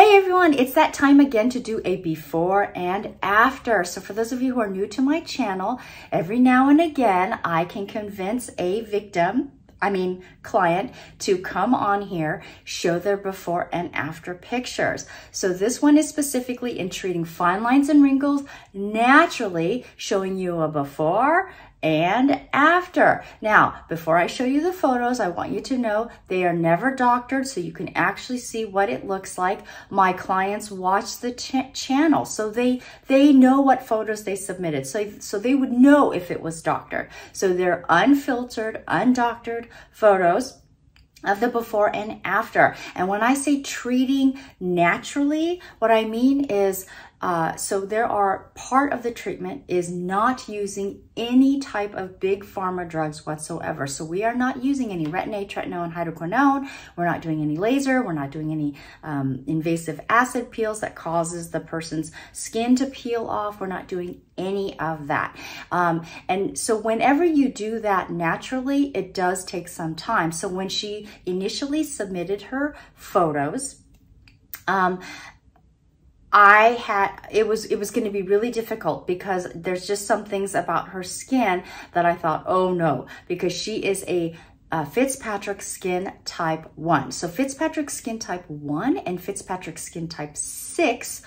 Hey everyone, it's that time again to do a before and after. So for those of you who are new to my channel, every now and again, I can convince a client to come on here, show their before and after pictures. So this one is specifically in treating fine lines and wrinkles naturally, showing you a before and after. Now, before I show you the photos, I want you to know they are never doctored, so you can actually see what it looks like. My clients watch the channel, so they know what photos they submitted. So they would know if it was doctored. So they're unfiltered, undoctored photos of the before and after. And when I say treating naturally, what I mean is, so part of the treatment is not using any type of big pharma drugs whatsoever. So we are not using any retin-A, tretinoin, and hydroquinone. We're not doing any laser. We're not doing any invasive acid peels that causes the person's skin to peel off. We're not doing any of that. And so whenever you do that naturally, it does take some time. So when she initially submitted her photos, it was going to be really difficult because there's just some things about her skin that I thought, oh no, because she is a Fitzpatrick skin type 1. So Fitzpatrick skin type 1 and Fitzpatrick skin type 6,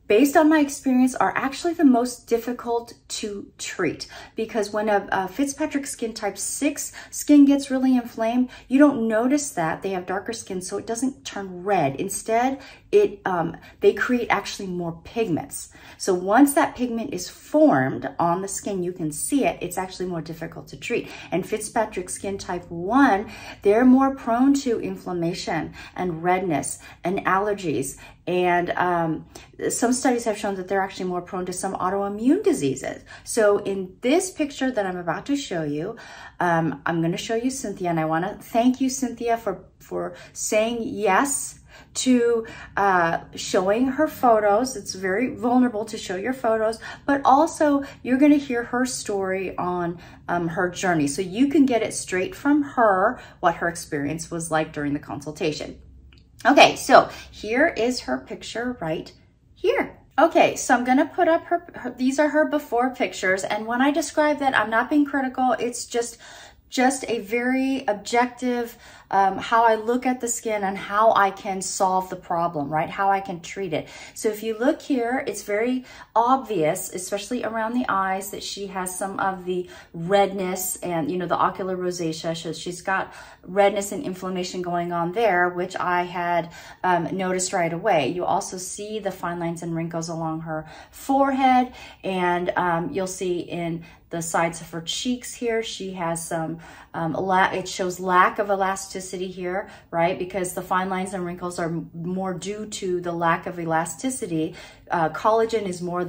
based on my experience, are actually the most difficult to treat, because when a Fitzpatrick skin type 6 skin gets really inflamed, you don't notice that they have darker skin, so it doesn't turn red. Instead, they create actually more pigments. So once that pigment is formed on the skin, you can see it, it's actually more difficult to treat. And Fitzpatrick skin type 1, they're more prone to inflammation and redness and allergies. And some studies have shown that they're actually more prone to some autoimmune diseases. So in this picture that I'm about to show you, I'm going to show you Cynthia, and I want to thank you, Cynthia, for saying yes to showing her photos. It's very vulnerable to show your photos, but also you're going to hear her story on her journey. So you can get it straight from her, what her experience was like during the consultation. Okay, so here is her picture right here. Okay, so I'm gonna put up these are her before pictures, and when I describe that, I'm not being critical, it's just a very objective, how I look at the skin and how I can solve the problem, right? How I can treat it. So if you look here, it's very obvious, especially around the eyes, that she has some of the redness and, the ocular rosacea. So she's got redness and inflammation going on there, which I had noticed right away. You also see the fine lines and wrinkles along her forehead, and you'll see in the sides of her cheeks here, she has some, it shows lack of elasticity here, right? Because the fine lines and wrinkles are more due to the lack of elasticity. Collagen is more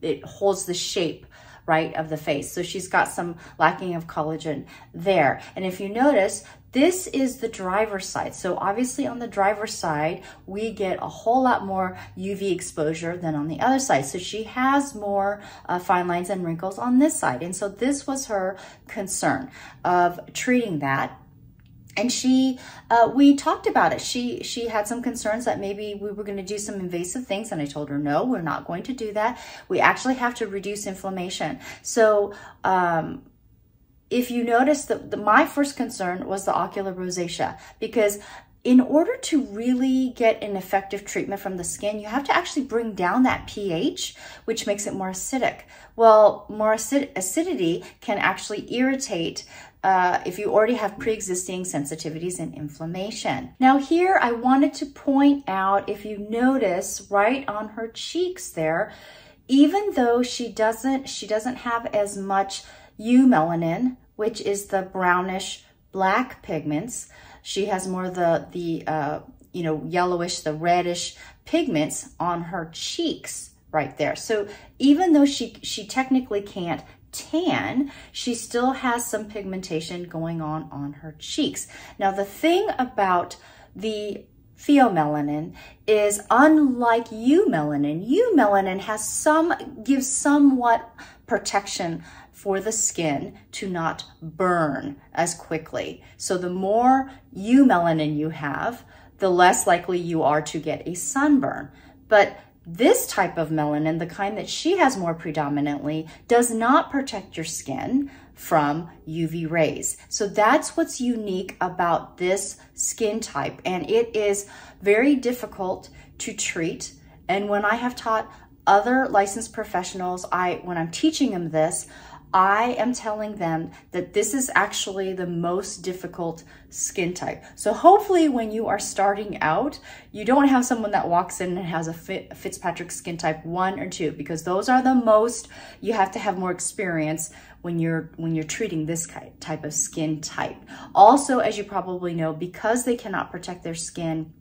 it holds the shape, right, of the face. So she's got some lacking of collagen there. And if you notice, this is the driver's side. So obviously on the driver's side, we get a whole lot more UV exposure than on the other side. So she has more fine lines and wrinkles on this side. And so this was her concern of treating that. And we talked about it. She had some concerns that maybe we were going to do some invasive things, and I told her, no, we're not going to do that. We actually have to reduce inflammation. So, if you notice that my first concern was the ocular rosacea, because in order to really get an effective treatment from the skin, you have to actually bring down that pH, which makes it more acidic. Well, more acidity can actually irritate if you already have pre-existing sensitivities and inflammation. Now here, I wanted to point out, if you notice right on her cheeks there, even though she doesn't have as much eumelanin, which is the brownish black pigments, she has more the yellowish, the reddish pigments on her cheeks right there. So even though she technically can't tan, she still has some pigmentation going on her cheeks. Now the thing about the pheomelanin is, unlike eumelanin, eumelanin gives somewhat protection for the skin to not burn as quickly. So the more eumelanin you have, the less likely you are to get a sunburn. But this type of melanin, the kind that she has more predominantly, does not protect your skin from UV rays. So that's what's unique about this skin type, and it is very difficult to treat. And when I have taught other licensed professionals, when I'm teaching them this, I am telling them that this is actually the most difficult skin type. So hopefully when you are starting out, you don't have someone that walks in and has a Fitzpatrick skin type 1 or 2, because those are the most, you have to have more experience when you're treating this type of skin type. Also, as you probably know, because they cannot protect their skin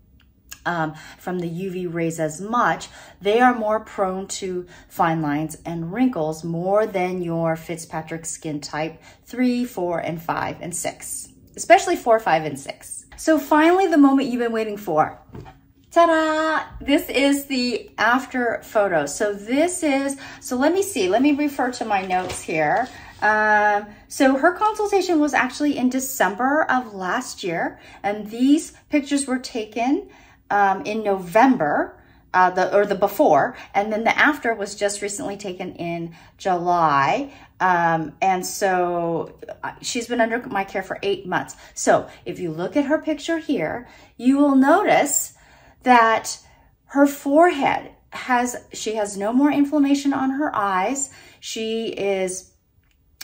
from the UV rays as much, they are more prone to fine lines and wrinkles more than your Fitzpatrick skin type 3, 4, and 5, and 6, especially 4, 5, and 6. So finally, the moment you've been waiting for. Ta-da! This is the after photo. So let me see, let me refer to my notes here. So her consultation was actually in December of last year, and these pictures were taken in November, the before, and then the after was just recently taken in July. And so she's been under my care for 8 months. So if you look at her picture here, you will notice that her forehead she has no more inflammation on her eyes. She is,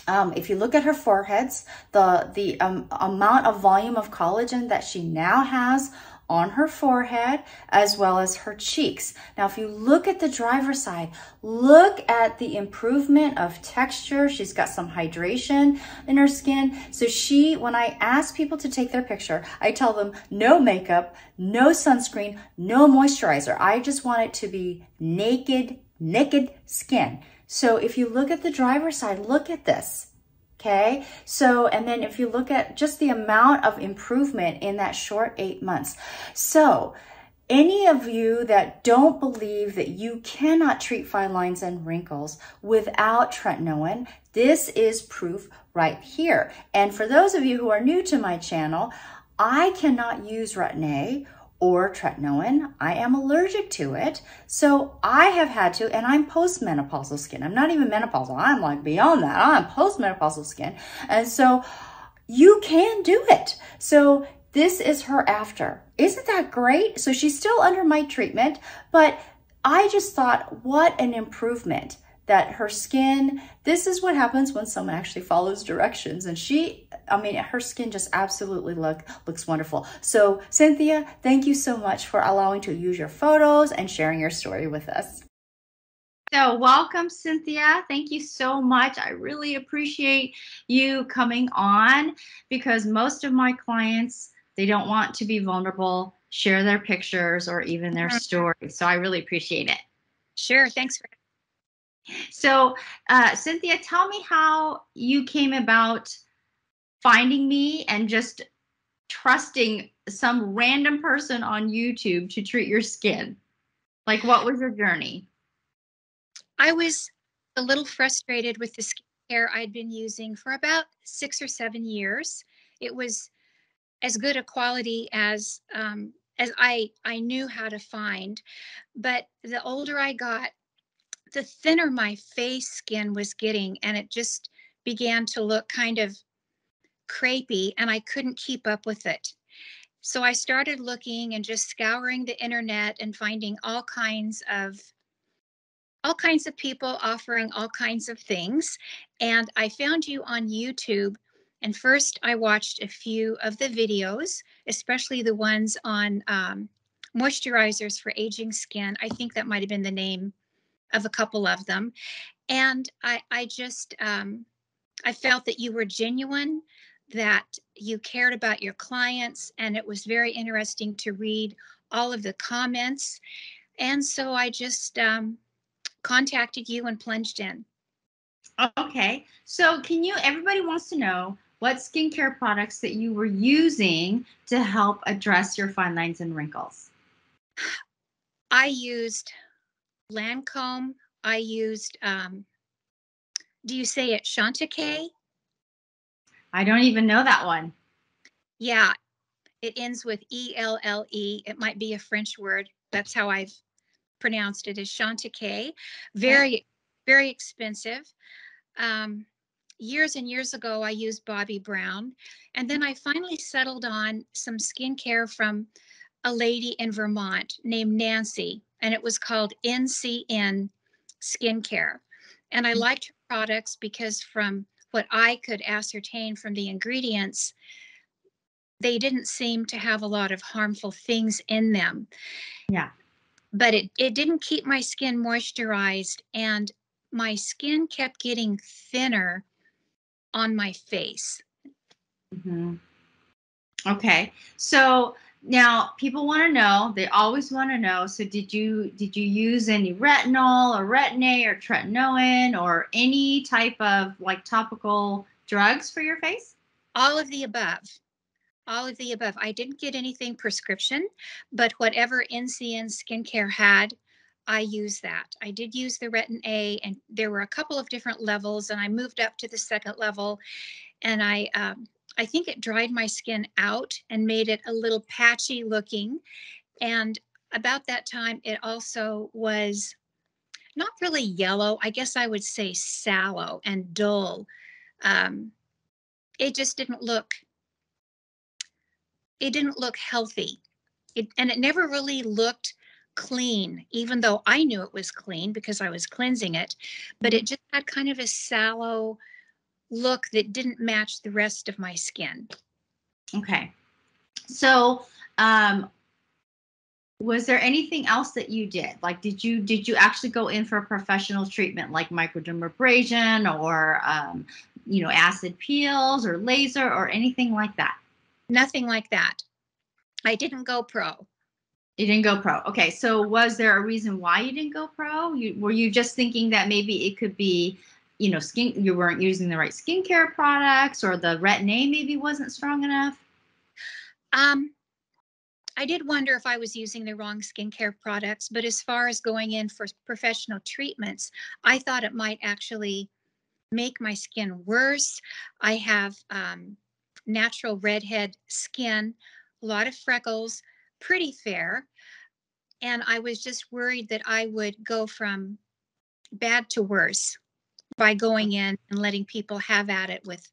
if you look at her foreheads, the amount of volume of collagen that she now has on her forehead, as well as her cheeks. Now, if you look at the driver's side, look at the improvement of texture. She's got some hydration in her skin. So when I ask people to take their picture, I tell them no makeup, no sunscreen, no moisturizer. I just want it to be naked skin. So if you look at the driver's side, look at this. Okay, so, and then if you look at just the amount of improvement in that short 8 months. So any of you that don't believe that you cannot treat fine lines and wrinkles without tretinoin, this is proof right here. And for those of you who are new to my channel, I cannot use Retin-A or tretinoin. I am allergic to it. So I have had to, and I'm postmenopausal skin. I'm not even menopausal. I'm like beyond that. I'm postmenopausal skin. And so you can do it. So this is her after. Isn't that great? So she's still under my treatment, but I just thought, what an improvement that her skin, this is what happens when someone actually follows directions. And her skin just absolutely looks wonderful. So Cynthia, thank you so much for allowing to use your photos and sharing your story with us. So welcome, Cynthia. Thank you so much. I really appreciate you coming on, because most of my clients, they don't want to be vulnerable, share their pictures or even their stories. So I really appreciate it. Sure. Thanks for. So, Cynthia, tell me how you came about finding me and just trusting some random person on YouTube to treat your skin. Like, what was your journey? I was a little frustrated with the skincare I'd been using for about 6 or 7 years. It was as good a quality as I knew how to find, but the older I got, the thinner my face skin was getting, and it just began to look kind of crepey, and I couldn't keep up with it. So I started looking and just scouring the internet and finding all kinds of people offering all kinds of things. And I found you on YouTube. And first I watched a few of the videos, especially the ones on moisturizers for aging skin. I think that might have been the name of a couple of them. And I just, I felt that you were genuine, that you cared about your clients, and it was very interesting to read all of the comments. And so I just contacted you and plunged in. Okay. So everybody wants to know what skincare products that you were using to help address your fine lines and wrinkles. I used Lancome. I used, do you say it Chanticleer? I don't even know that one. Yeah, It ends with ELLE. It might be a French word. That's how I've pronounced it, is Chantecaille. Very, very expensive. Years and years ago, I used Bobbi Brown. And then I finally settled on some skincare from a lady in Vermont named Nancy, and it was called NCN Skincare. And I liked her products because from what I could ascertain from the ingredients, they didn't seem to have a lot of harmful things in them. Yeah. But it didn't keep my skin moisturized, and my skin kept getting thinner on my face. Mm-hmm. Okay. So now people want to know, they always want to know. So did you use any retinol or retin-A or tretinoin or any type of like topical drugs for your face? All of the above. All of the above. I didn't get anything prescription, but whatever NCN skincare had, I used that. I did use the Retin-A, and there were a couple of different levels, and I moved up to the second level, and I think it dried my skin out and made it a little patchy looking. And about that time, it also was not really yellow. I guess I would say sallow and dull. It just didn't look healthy. And it never really looked clean, even though I knew it was clean because I was cleansing it. But it just had kind of a sallow look that didn't match the rest of my skin. Okay. So, was there anything else that you did? Like, did you actually go in for a professional treatment like microdermabrasion or, acid peels or laser or anything like that? Nothing like that. I didn't go pro. You didn't go pro. Okay. So was there a reason why you didn't go pro? Were you just thinking that maybe it could be, you weren't using the right skincare products, or the Retin-A maybe wasn't strong enough? I did wonder if I was using the wrong skincare products, but as far as going in for professional treatments, I thought it might actually make my skin worse. I have natural redhead skin, a lot of freckles, pretty fair. And I was just worried that I would go from bad to worse by going in and letting people have at it with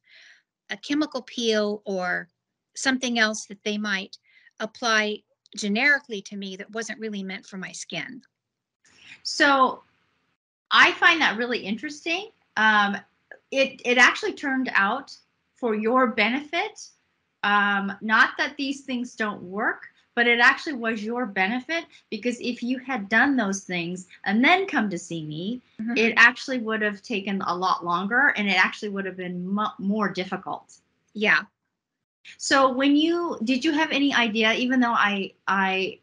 a chemical peel or something else that they might apply generically to me that wasn't really meant for my skin. So I find that really interesting. It actually turned out for your benefit. Not that these things don't work, but it actually was your benefit, because if you had done those things and then come to see me, it actually would have taken a lot longer, and it actually would have been more difficult. Yeah. So did you have any idea, even though I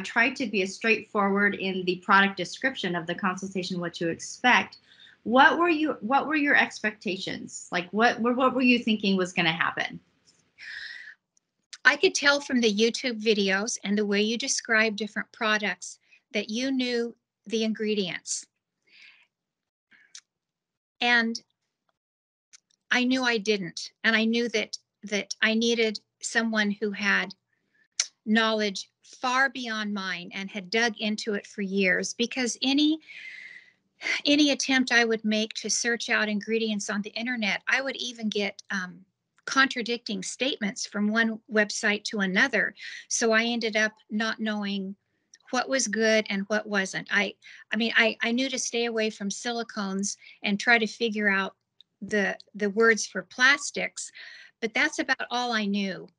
tried to be as straightforward in the product description of the consultation, what to expect, what were your expectations? Like what were you thinking was going to happen? I could tell from the YouTube videos and the way you describe different products that you knew the ingredients. And I knew I didn't. And I knew that I needed someone who had knowledge far beyond mine and had dug into it for years, because any attempt I would make to search out ingredients on the internet, I would even get contradicting statements from one website to another. So I ended up not knowing what was good and what wasn't. I knew to stay away from silicones and try to figure out the words for plastics, but that's about all I knew.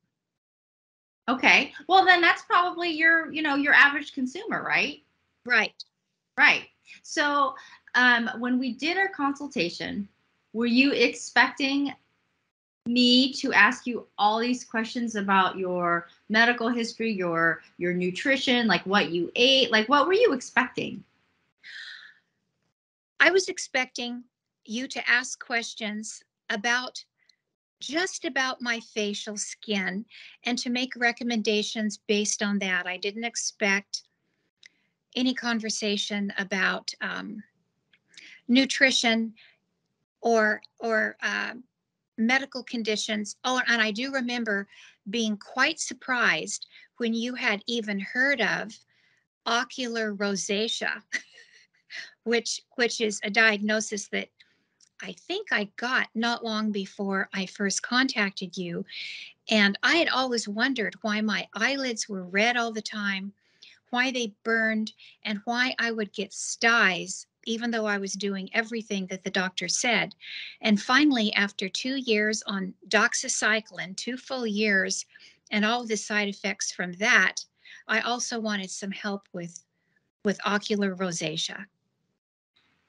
Okay. Well, then that's probably your average consumer, right? Right. Right. So, when we did our consultation, were you expecting me to ask you all these questions about your medical history, your nutrition, like what you ate, like what were you expecting? I was expecting you to ask questions about just about my facial skin and to make recommendations based on that. I didn't expect any conversation about nutrition or medical conditions. Oh, and I do remember being quite surprised when you had even heard of ocular rosacea, which is a diagnosis that I think I got not long before I first contacted you. And I had always wondered why my eyelids were red all the time, why they burned, and why I would get styes, even though I was doing everything that the doctor said. And finally, after 2 years on doxycycline, 2 full years, and all of the side effects from that, I also wanted some help with ocular rosacea.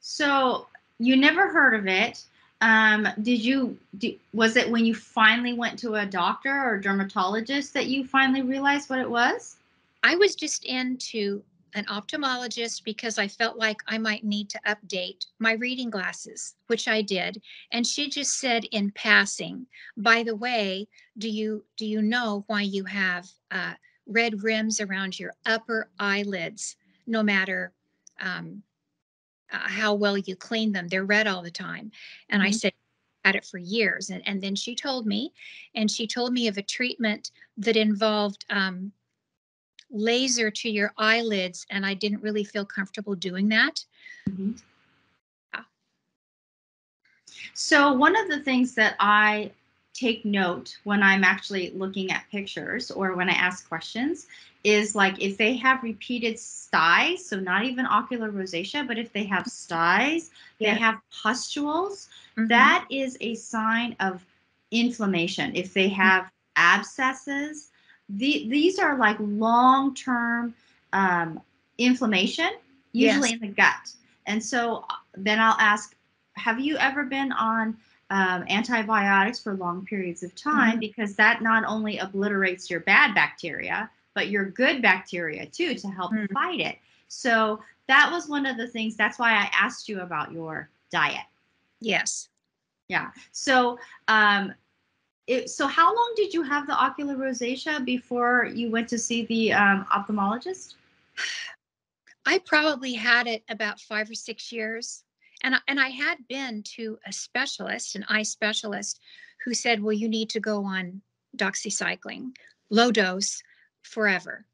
So you never heard of it. Was it when you finally went to a doctor or dermatologist that you finally realized what it was? I was just into an ophthalmologist because I felt like I might need to update my reading glasses, which I did. And she just said in passing, by the way, do you know why you have red rims around your upper eyelids, no matter how well you clean them? They're red all the time. And I Mhm. said, had it for years. And then she told me, of a treatment that involved laser to your eyelids, and I didn't really feel comfortable doing that. Mhm. Yeah. So one of the things that I take note when I'm actually looking at pictures or when I ask questions is like if they have repeated styes, so not even ocular rosacea, but if they have styes, they Yeah. have pustules, Mm-hmm. that is a sign of inflammation. If they have abscesses, these are like long-term um, inflammation, usually Yes. in the gut. And so then I'll ask, have you ever been on antibiotics for long periods of time? Mm-hmm. Because that not only obliterates your bad bacteria, but your good bacteria too to help Mm-hmm. fight it. So that was one of the things. That's why I asked you about your diet. Yes. Yeah. So, so how long did you have the ocular rosacea before you went to see the ophthalmologist? I probably had it about 5 or 6 years. And I had been to a specialist, an eye specialist, who said, well, you need to go on doxycycline, low dose, forever.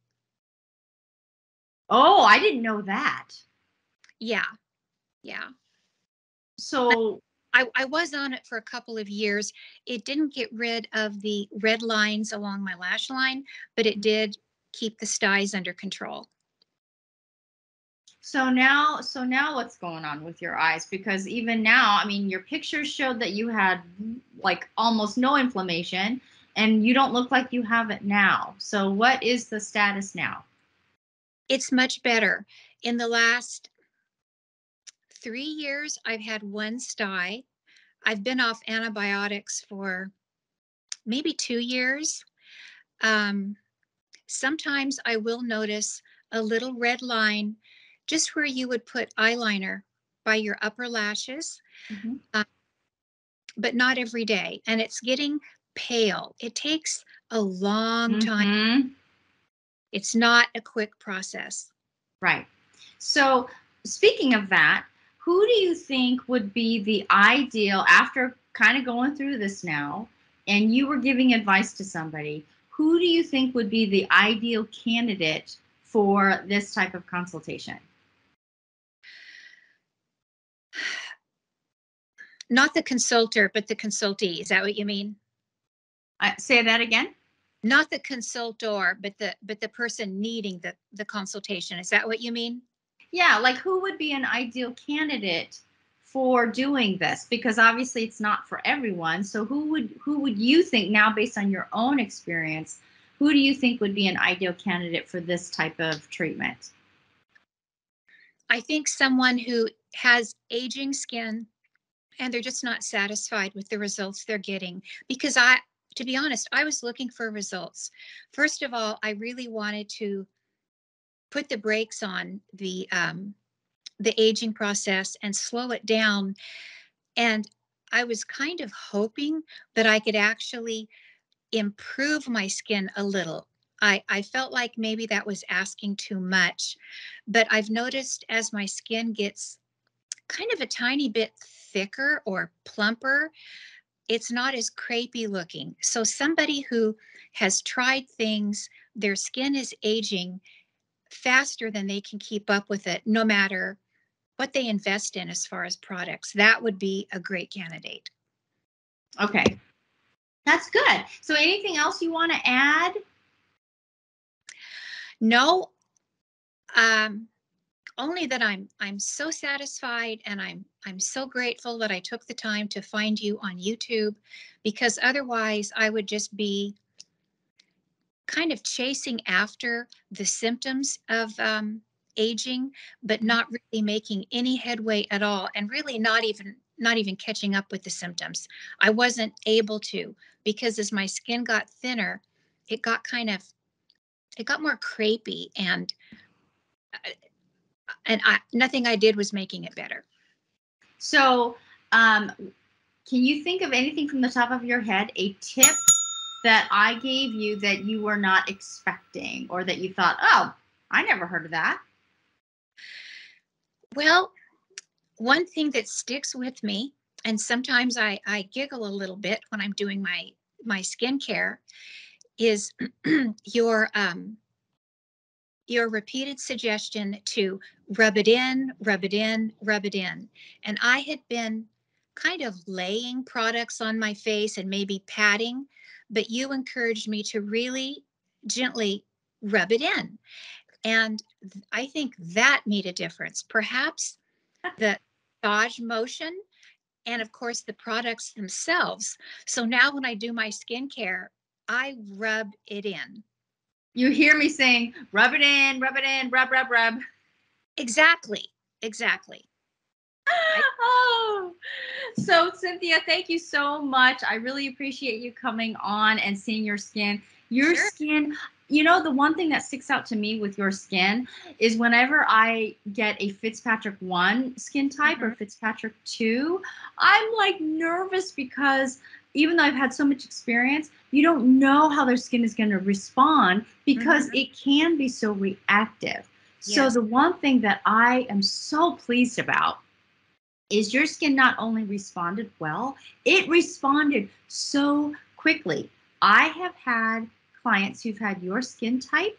Oh, I didn't know that. Yeah. Yeah. So, I was on it for a couple of years. It didn't get rid of the red lines along my lash line, but it did keep the styes under control. so now what's going on with your eyes? Because even now, I mean, your pictures showed that you had like almost no inflammation, and you don't look like you have it now. So what is the status now? It's much better. In the last 3 years, I've had one sty. I've been off antibiotics for maybe 2 years. Um, Sometimes I will notice a little red line just where you would put eyeliner by your upper lashes, Mhm. uh, but not every day. And it's getting pale. It takes a long time. Mm-hmm. It's not a quick process. Right. So, speaking of that, who do you think would be the ideal, after kind of going through this now, and you were giving advice to somebody, who do you think would be the ideal candidate for this type of consultation? Not the consulter, but the consultee. Is that what you mean? Say that again. Not the consultor, but the person needing the consultation. Is that what you mean? Yeah, like who would be an ideal candidate for doing this? Because obviously it's not for everyone. So who would you think now, based on your own experience, who do you think would be an ideal candidate for this type of treatment? I think someone who has aging skin and they're just not satisfied with the results they're getting. Because to be honest, I was looking for results. First of all, I really wanted to put the brakes on the aging process and slow it down. And I was kind of hoping that I could actually improve my skin a little. I felt like maybe that was asking too much, but I've noticed as my skin gets kind of a tiny bit thicker or plumper, it's not as crepey looking. So somebody who has tried things, their skin is aging faster than they can keep up with it, no matter what they invest in as far as products. That would be a great candidate. Okay. That's good. So anything else you want to add? No, only that I'm so satisfied, and I'm so grateful that I took the time to find you on YouTube, because otherwise I would just be kind of chasing after the symptoms of aging, but not really making any headway at all, and really not even catching up with the symptoms. I wasn't able to, because as my skin got thinner, it got more crepey, and nothing I did was making it better. So, can you think of anything from the top of your head, a tip that I gave you that you were not expecting, or that you thought, oh, I never heard of that? Well, one thing that sticks with me, and sometimes I giggle a little bit when I'm doing my skincare, is your repeated suggestion to rub it in, rub it in, rub it in. And I had been kind of laying products on my face and maybe patting, but you encouraged me to really gently rub it in. And I think that made a difference. Perhaps the massage motion, and of course the products themselves. So now when I do my skincare, I rub it in. You hear me saying, rub it in, rub, rub, rub. Exactly. Oh, so Cynthia, thank you so much. I really appreciate you coming on and seeing your skin. Your skin, you know, the one thing that sticks out to me with your skin is whenever I get a Fitzpatrick 1 skin type or Fitzpatrick 2, I'm like nervous, because even though I've had so much experience, you don't know how their skin is going to respond, because it can be so reactive. Yes. So the one thing that I am so pleased about is your skin not only responded well, it responded so quickly. I have had clients who've had your skin type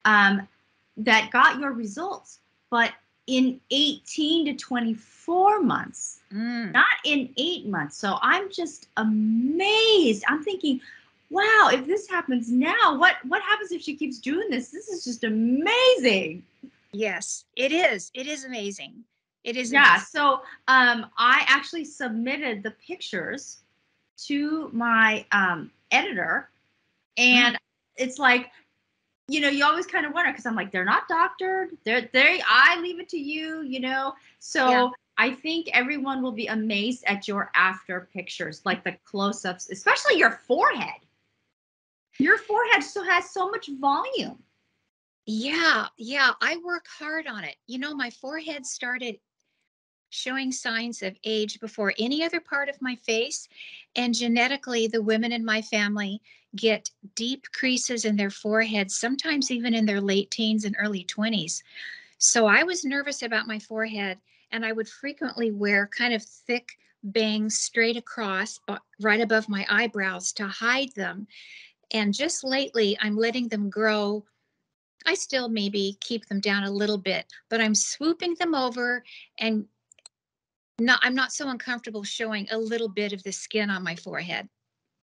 that got your results, but in 18 to 24 months, not in 8 months. So I'm just amazed. I'm thinking, wow, if this happens now, what happens if she keeps doing this? This is just amazing. Yes, it is. It is amazing. It is. Yeah. Amazing. So I actually submitted the pictures to my editor, and it's like, you know, you always kind of wonder, because I'm like, they're not doctored. I leave it to you, you know. So yeah. I think everyone will be amazed at your after pictures, like the close-ups, especially your forehead. Your forehead still has so much volume. Yeah. I work hard on it. You know, my forehead started showing signs of age before any other part of my face. And genetically, the women in my family get deep creases in their foreheads, sometimes even in their late teens and early 20s. So I was nervous about my forehead, and I would frequently wear kind of thick bangs straight across, right above my eyebrows, to hide them. And just lately, I'm letting them grow. I still maybe keep them down a little bit, but I'm swooping them over, and I'm not so uncomfortable showing a little bit of the skin on my forehead.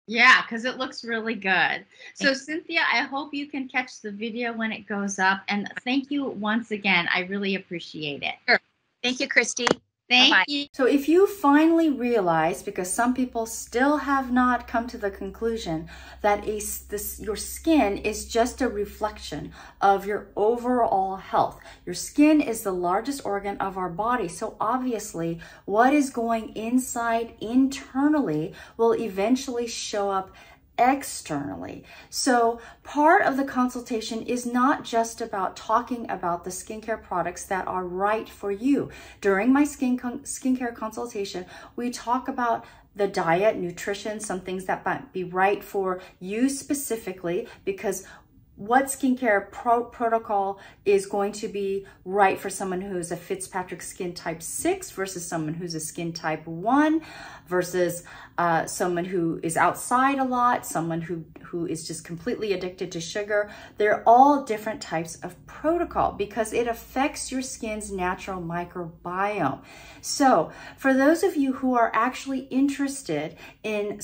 Yeah, because it looks really good. So Cynthia, I hope you can catch the video when it goes up. And thank you once again. I really appreciate it. Sure. Thank you, Christy. Thank you. So if you finally realize, because some people still have not come to the conclusion that your skin is just a reflection of your overall health. Your skin is the largest organ of our body. So obviously what is going inside internally will eventually show up externally. So part of the consultation is not just about talking about the skincare products that are right for you. During my skincare consultation, we talk about the diet, nutrition, some things that might be right for you specifically, because what skincare protocol is going to be right for someone who's a Fitzpatrick skin type 6 versus someone who's a skin type 1 versus someone who is outside a lot, someone who is just completely addicted to sugar. They're all different types of protocol because it affects your skin's natural microbiome. So for those of you who are actually interested in,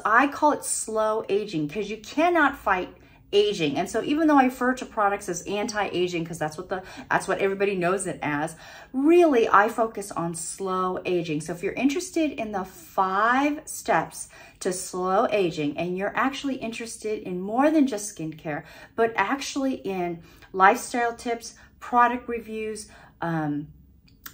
I call it slow aging, because you cannot fight aging. And so even though I refer to products as anti-aging, because that's what everybody knows it as, really I focus on slow aging. So if you're interested in the 5 steps to slow aging, and you're actually interested in more than just skincare, but actually in lifestyle tips, product reviews,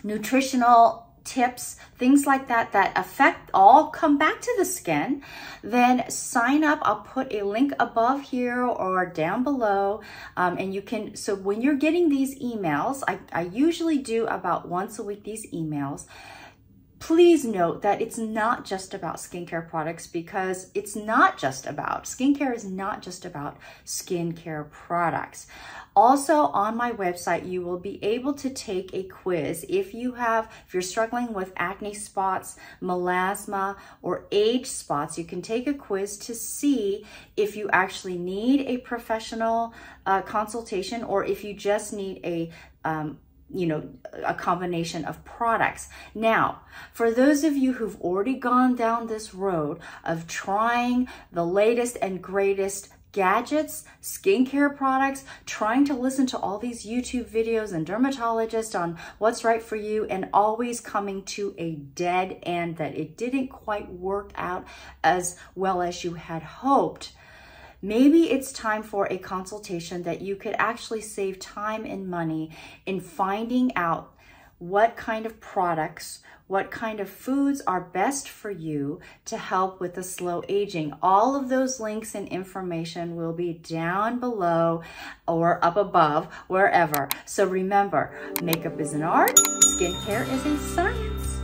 nutritional tips, things like that, that all come back to the skin, then sign up. I'll put a link above here or down below. And you can, so when you're getting these emails, I usually do about once a week these emails. Please note that it's not just about skincare products, because it's not just about, skincare is not just about skincare products. Also on my website, you will be able to take a quiz if you're struggling with acne spots, melasma, or age spots. You can take a quiz to see if you actually need a professional consultation, or if you just need a combination of products. Now, for those of you who've already gone down this road of trying the latest and greatest gadgets, skincare products, trying to listen to all these YouTube videos and dermatologists on what's right for you, and always coming to a dead end, that it didn't quite work out as well as you had hoped, maybe it's time for a consultation that you could actually save time and money in finding out what kind of products, what kind of foods are best for you to help with the slow aging. All of those links and information will be down below or up above, wherever. So remember, makeup is an art, skincare is a science.